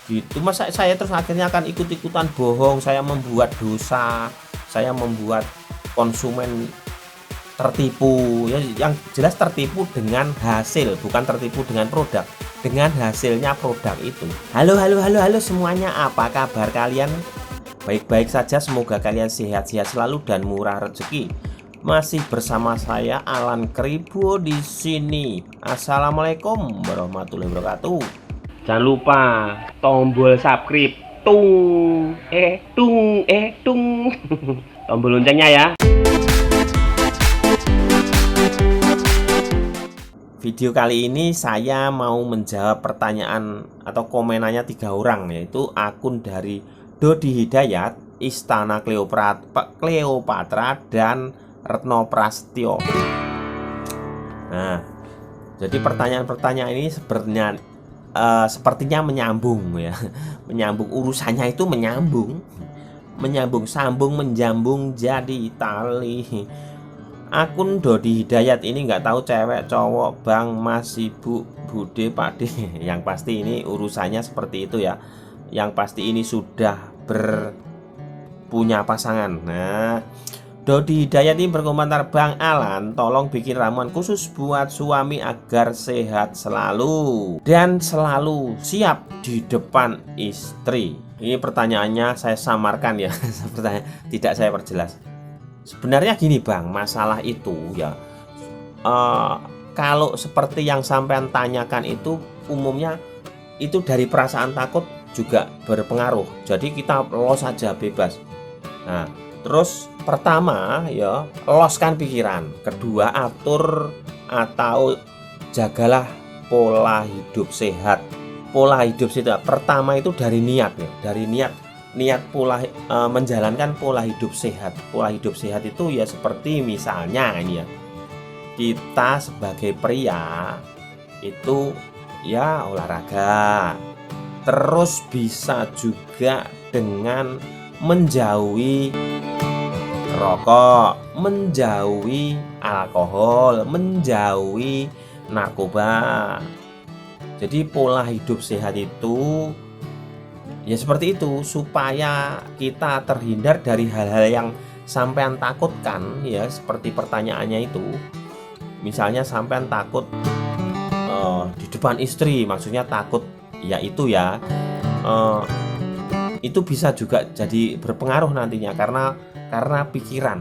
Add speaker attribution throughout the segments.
Speaker 1: gitu. Masa saya terus akhirnya akan ikut-ikutan bohong, saya membuat dosa, saya membuat konsumen tertipu ya, yang jelas tertipu dengan hasil, bukan tertipu dengan produk, dengan hasilnya produk itu. Halo halo halo halo semuanya, apa kabar kalian? Baik-baik saja, semoga kalian sehat-sehat selalu dan murah rezeki. Masih bersama saya Alan Kribo di sini. Assalamualaikum warahmatullahi wabarakatuh. Jangan lupa tombol subscribe, tung, tombol loncengnya ya. Video kali ini saya mau menjawab pertanyaan atau komenannya 3 orang, yaitu akun dari Dodi Hidayat, Istana Cleopatra dan Retno Prastyo. Nah, jadi pertanyaan-pertanyaan ini sepertinya menyambung ya, menyambung urusannya itu menyambung sambung menjambung jadi tali. Akun Dodi Hidayat ini nggak tahu cewek cowok bang mas ibu bude pade, yang pasti ini urusannya seperti itu ya, yang pasti ini sudah punya pasangan. Nah, Dodi Hidayat ini berkomentar, Bang Alan tolong bikin ramuan khusus buat suami agar sehat selalu dan selalu siap di depan istri. Ini pertanyaannya saya samarkan ya, pertanyaan tidak saya perjelas. Sebenarnya gini Bang, masalah itu ya kalau seperti yang sampean tanyakan itu umumnya itu dari perasaan takut juga berpengaruh. Jadi kita los saja bebas. Nah, terus pertama ya loskan pikiran, kedua atur atau jagalah pola hidup sehat. Pola hidup sehat pertama itu dari niat ya, dari niat pola menjalankan pola hidup sehat. Pola hidup sehat itu ya seperti misalnya ini ya, kita sebagai pria itu ya olahraga, terus bisa juga dengan menjauhi rokok, menjauhi alkohol, menjauhi narkoba. Jadi pola hidup sehat itu ya seperti itu, supaya kita terhindar dari hal-hal yang sampean takutkan ya, seperti pertanyaannya itu. Misalnya sampean takut di depan istri, maksudnya takut ya itu ya, itu bisa juga jadi berpengaruh nantinya karena pikiran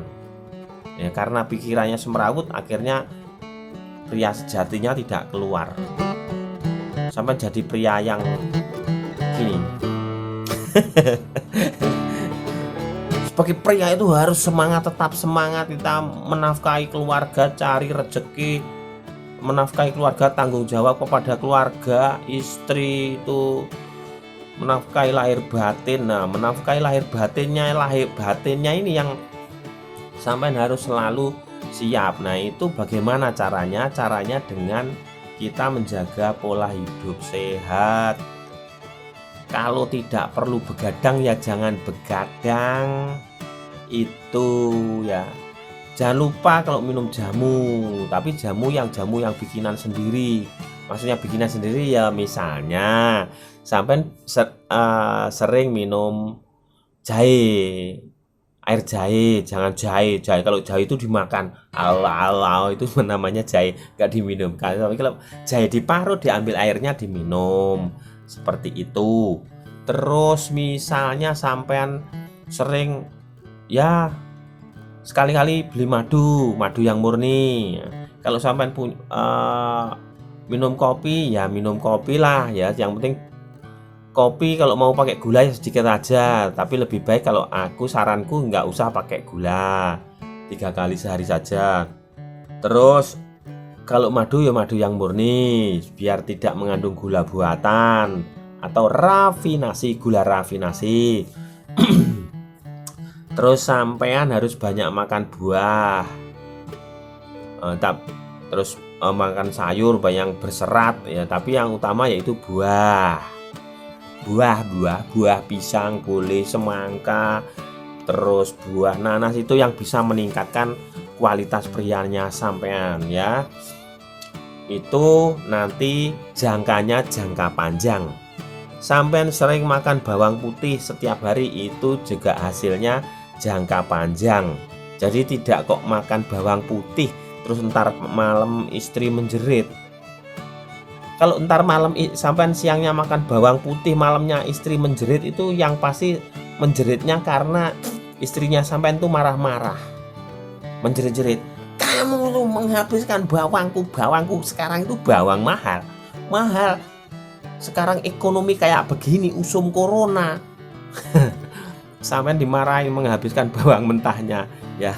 Speaker 1: ya, karena pikirannya semrawut, akhirnya pria sejatinya tidak keluar, sampai jadi pria yang gini. Sebagai pria itu harus semangat, tetap semangat, kita menafkahi keluarga, cari rezeki, menafkahi keluarga, tanggung jawab kepada keluarga, istri itu menafkahi lahir batin. Nah, menafkahi lahir batinnya ini yang sampai harus selalu siap. Nah, itu bagaimana caranya? Caranya dengan kita menjaga pola hidup sehat. Kalau tidak perlu begadang ya jangan begadang, itu ya. Jangan lupa kalau minum jamu, tapi jamu yang bikinan sendiri. Maksudnya bikinan sendiri ya, misalnya sampai sering minum jahe, air jahe, jangan jahe. Kalau jahe itu dimakan, Allah itu namanya jahe, nggak diminum. Tapi kalau jahe diparut, diambil airnya diminum. Seperti itu. Terus misalnya sampean sering ya sekali-kali beli madu yang murni. Kalau sampean minum kopi ya minum kopi lah ya, yang penting kopi kalau mau pakai gula ya sedikit aja, tapi lebih baik kalau saranku nggak usah pakai gula, 3 kali sehari saja. Terus kalau madu ya madu yang murni, biar tidak mengandung gula buatan atau gula rafinasi. Terus sampean harus banyak makan buah, terus makan sayur banyak berserat ya, tapi yang utama yaitu buah pisang boleh, semangka, terus buah nanas itu yang bisa meningkatkan kualitas prianya sampean ya. Itu nanti jangkanya jangka panjang. sampean sering makan bawang putih setiap hari itu juga hasilnya jangka panjang. Jadi tidak kok makan bawang putih terus ntar malam istri menjerit. Kalau ntar malam sampean siangnya makan bawang putih, malamnya istri menjerit, itu yang pasti menjeritnya karena istrinya sampean tuh marah-marah, menjerit-jerit, kamu tuh menghabiskan bawangku sekarang itu bawang mahal sekarang ekonomi kayak begini, usum corona. Sampean dimarahin menghabiskan bawang mentahnya ya.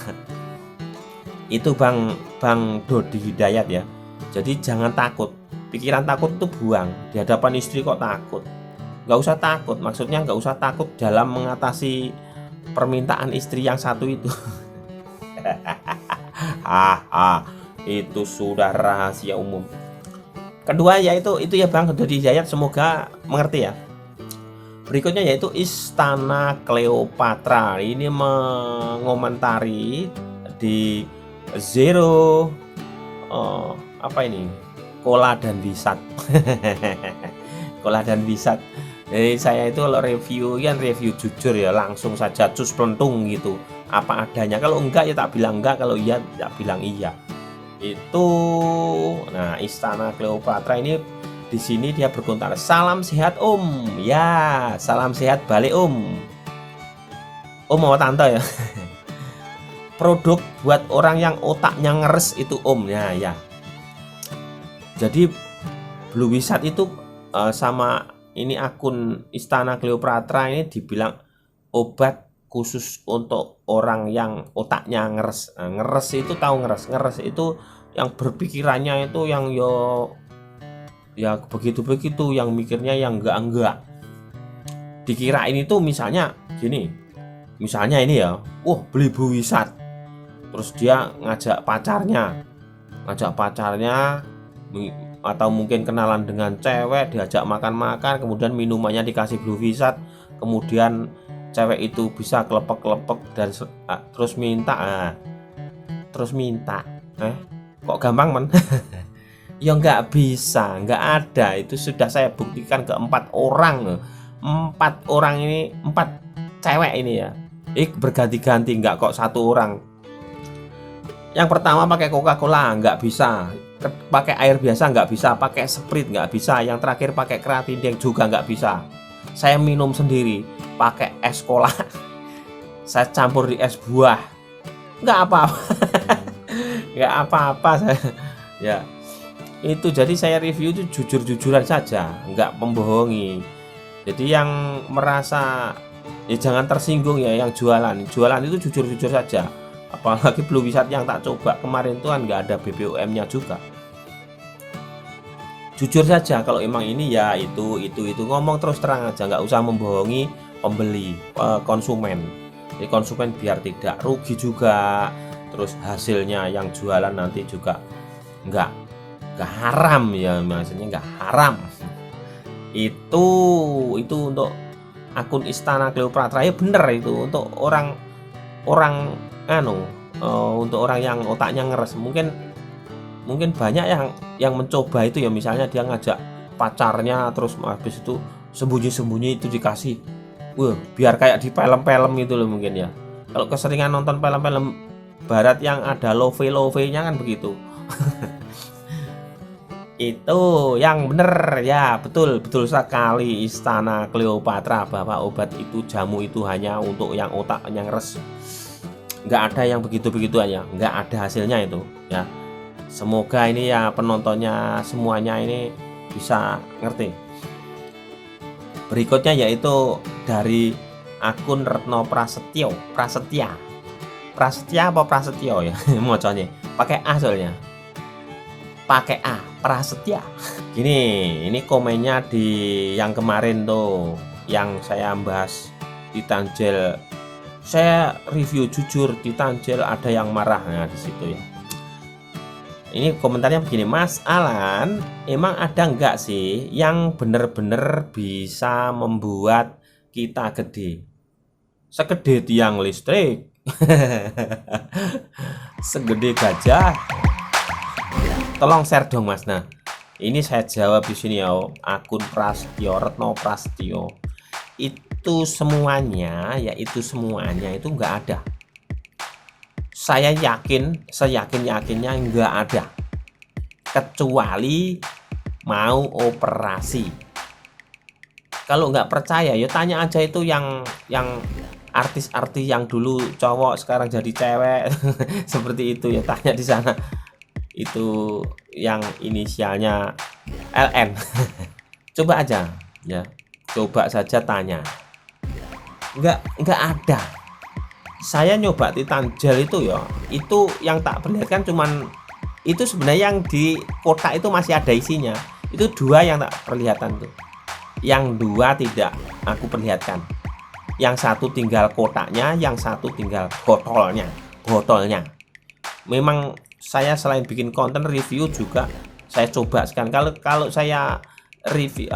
Speaker 1: Itu Bang Dodi Hidayat ya. Jadi jangan takut, pikiran takut itu buang. Di hadapan istri kok takut? Nggak usah takut, maksudnya nggak usah takut dalam mengatasi permintaan istri yang satu itu. Itu sudah rahasia umum. Kedua yaitu itu ya Bang Dodi Hidayat, semoga mengerti ya. Berikutnya yaitu Istana Cleopatra. Ini mengomentari di Zero apa ini? Kola dan Wisat. Kola dan Wisat. Jadi saya itu kalau review kan review jujur ya, langsung saja cus plentung gitu. Apa adanya. Kalau enggak ya tak bilang enggak, kalau iya tak bilang iya. Itu nah Istana Cleopatra ini di sini dia berkomentar, salam sehat Om. Ya, salam sehat balik Om. Om mau tante ya. Produk buat orang yang otaknya ngeres itu Om ya. Jadi Blue Wizard itu sama ini akun Istana Cleopatra ini dibilang obat khusus untuk orang yang otaknya ngeres. Ngeres itu tahu ngeres itu yang berpikirannya itu yang ya begitu-begitu, yang mikirnya yang enggak. Dikirain itu misalnya gini. Misalnya ini ya, beli Blue Wizard. Terus dia ngajak pacarnya atau mungkin kenalan dengan cewek, diajak makan-makan, kemudian minumannya dikasih Blue Wizard, kemudian cewek itu bisa kelepek-kelepek dan terus minta. Kok gampang men? Ya nggak bisa, nggak ada. Itu sudah saya buktikan ke 4 orang. 4 orang ini, 4 cewek ini ya. Berganti-ganti, nggak kok 1 orang. Yang pertama pakai Coca-Cola nggak bisa, pakai air biasa nggak bisa, pakai Sprite nggak bisa, yang terakhir pakai Creatine juga nggak bisa. Saya minum sendiri, pakai es cola. Saya campur di es buah, nggak apa-apa. Nggak apa-apa saya. Ya, itu jadi saya review itu jujur-jujuran saja, nggak membohongi. Jadi yang merasa ya jangan tersinggung ya, yang jualan itu jujur-jujur saja. Apalagi Blue Wizard yang tak coba kemarin tuh kan nggak ada BPOM-nya juga. Jujur saja kalau emang ini ya itu ngomong terus terang aja, nggak usah membohongi pembeli, konsumen. Jadi konsumen biar tidak rugi juga. Terus hasilnya yang jualan nanti juga nggak haram ya, maksudnya nggak haram. Itu untuk akun Istana Cleopatra ya, bener itu untuk orang untuk orang yang otaknya ngeres. Mungkin banyak yang mencoba itu ya, misalnya dia ngajak pacarnya terus habis itu sembunyi-sembunyi itu dikasih biar kayak di film-film gitu loh mungkin ya. Kalau keseringan nonton film-film barat yang ada love-nya kan begitu. Itu yang bener ya, betul sekali Istana Cleopatra, bahwa obat itu, jamu itu hanya untuk yang otaknya ngeres. Nggak ada yang begitu-begitu aja, nggak ada hasilnya itu ya. Semoga ini ya penontonnya semuanya ini bisa ngerti. Berikutnya yaitu dari akun Retno Prasetya apa Prasetyo ya. Mocone pakai A soalnya, pakai A, Prasetya. Ini komennya di yang kemarin tuh yang saya bahas di Tanjel. Saya review jujur di Tanjel, ada yang marah di situ ya. Ini komentarnya begini, Mas Alan, emang ada nggak sih yang bener-bener bisa membuat kita gede? Segede tiang listrik, segede gajah. Tolong share dong Mas. Nah, Ini saya jawab di sini ya, akun Prasetyo Retno Prasetyo. Itu semuanya, yaitu semuanya itu nggak ada. Saya yakin, seyakin-yakinnya nggak ada. Kecuali mau operasi. Kalau nggak percaya, ya tanya aja itu yang artis-artis yang dulu cowok sekarang jadi cewek seperti itu ya, tanya di sana. Itu yang inisialnya LN. Coba aja ya, coba saja tanya. Nggak ada. Saya nyoba Titan Gel itu ya, itu yang tak perlihatkan cuman itu, sebenarnya yang di kotak itu masih ada isinya. Itu 2 yang tak perlihatkan tuh. Yang 2 tidak aku perlihatkan. Yang 1 tinggal kotaknya, yang 1 tinggal botolnya. Memang saya selain bikin konten review juga saya coba sekarang. Kalau saya review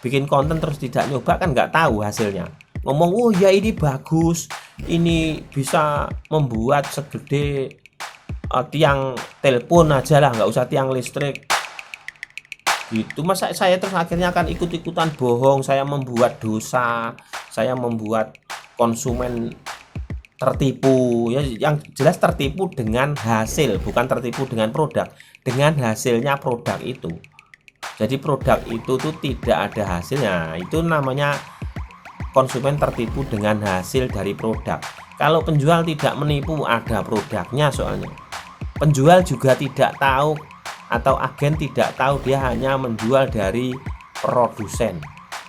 Speaker 1: bikin konten terus tidak nyoba kan nggak tahu hasilnya. Ngomong oh ya ini bagus, ini bisa membuat segede tiang telepon aja lah, nggak usah tiang listrik gitu. Masa saya terus akhirnya akan ikut-ikutan bohong, saya membuat dosa, saya membuat konsumen tertipu ya, yang jelas tertipu dengan hasil, bukan tertipu dengan produk, dengan hasilnya produk itu. Jadi produk itu tuh tidak ada hasilnya, itu namanya konsumen tertipu dengan hasil dari produk. Kalau penjual tidak menipu, ada produknya soalnya. Penjual juga tidak tahu atau agen tidak tahu, dia hanya menjual dari produsen.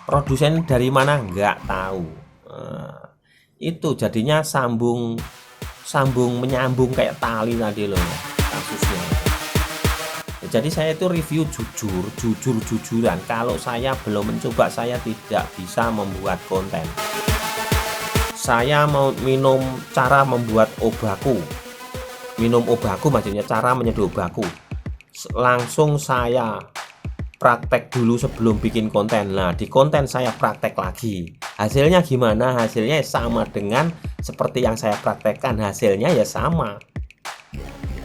Speaker 1: Produsen dari mana nggak tahu. Itu jadinya sambung menyambung kayak tali tadi loh kasusnya. Jadi saya itu review jujur-jujuran. Kalau saya belum mencoba, saya tidak bisa membuat konten. Saya mau cara membuat obaku, minum obaku maksudnya cara menyeduh obaku, langsung saya praktek dulu sebelum bikin konten. Nah di konten saya praktek lagi, hasilnya gimana? Hasilnya sama dengan seperti yang saya praktekkan, hasilnya ya sama.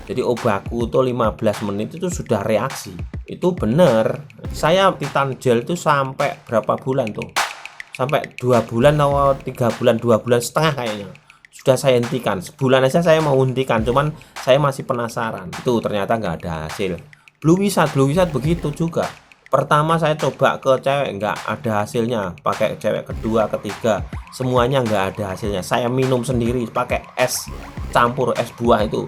Speaker 1: Jadi obaku tuh 15 menit itu sudah reaksi, itu bener. Saya Titan Gel itu sampai berapa bulan tuh, sampai 2 bulan atau 3 bulan, 2 bulan setengah kayaknya sudah saya hentikan. Sebulan aja saya mau hentikan, cuman saya masih penasaran. Itu ternyata nggak ada hasil. Blue Wizard begitu juga. Pertama saya coba ke cewek, nggak ada hasilnya. Pakai cewek kedua, ketiga, semuanya nggak ada hasilnya. Saya minum sendiri pakai es campur es buah itu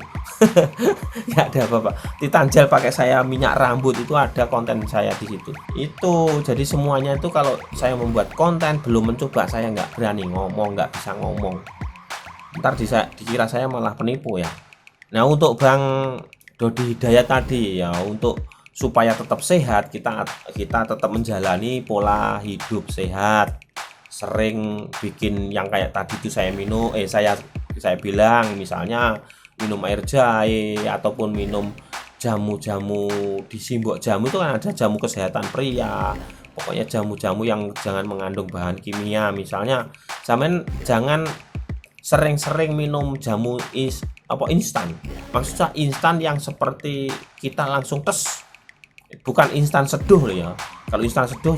Speaker 1: nggak ada apa-apa. Titan Gel pakai saya minyak rambut, itu ada konten saya di situ. Itu jadi semuanya itu kalau saya membuat konten belum mencoba, saya nggak berani ngomong, nggak bisa ngomong. Ntar dikira saya malah penipu ya. Nah untuk Bang Dodi Hidayat tadi ya, untuk supaya tetap sehat, kita tetap menjalani pola hidup sehat. Sering bikin yang kayak tadi itu saya minum, saya bilang misalnya minum air jahe ataupun minum jamu-jamu di Simbok Jamu itu kan ada jamu kesehatan pria. Pokoknya jamu-jamu yang jangan mengandung bahan kimia. Misalnya jangan sering-sering minum jamu instan. Maksudnya instan yang seperti kita langsung tes, bukan instan seduh ya. Kalau instan seduh,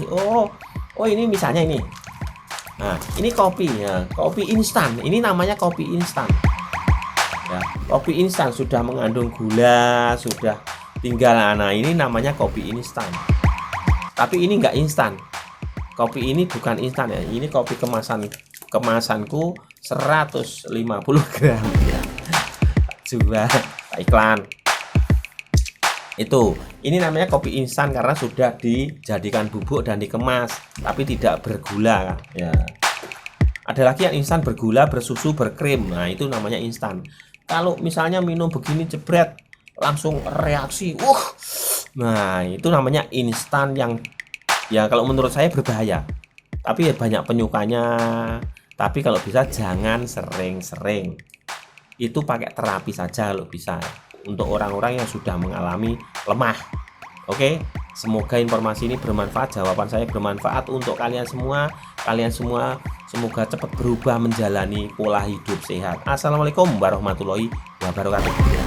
Speaker 1: oh ini misalnya ini. Nah, ini kopi ya, kopi instan. Ini namanya kopi instan. Ya, kopi instan sudah mengandung gula, sudah tinggal. Nah, ini namanya kopi instan. Tapi ini enggak instan. Kopi ini bukan instan ya. Ini kopi kemasanku 150 gram ya. Jual iklan. Ini namanya kopi instan karena sudah dijadikan bubuk dan dikemas, tapi tidak bergula ya. Ada lagi yang instan bergula, bersusu, berkrim. Nah, itu namanya instan. Kalau misalnya minum begini jebret langsung reaksi, nah itu namanya instan yang ya kalau menurut saya berbahaya. Tapi ya banyak penyukanya. Tapi kalau bisa jangan sering-sering. Itu pakai terapi saja kalau bisa. Untuk orang-orang yang sudah mengalami lemah. Oke, semoga informasi ini bermanfaat, jawaban saya bermanfaat untuk kalian semua. Kalian semua semoga cepat berubah menjalani pola hidup sehat. Assalamualaikum warahmatullahi wabarakatuh.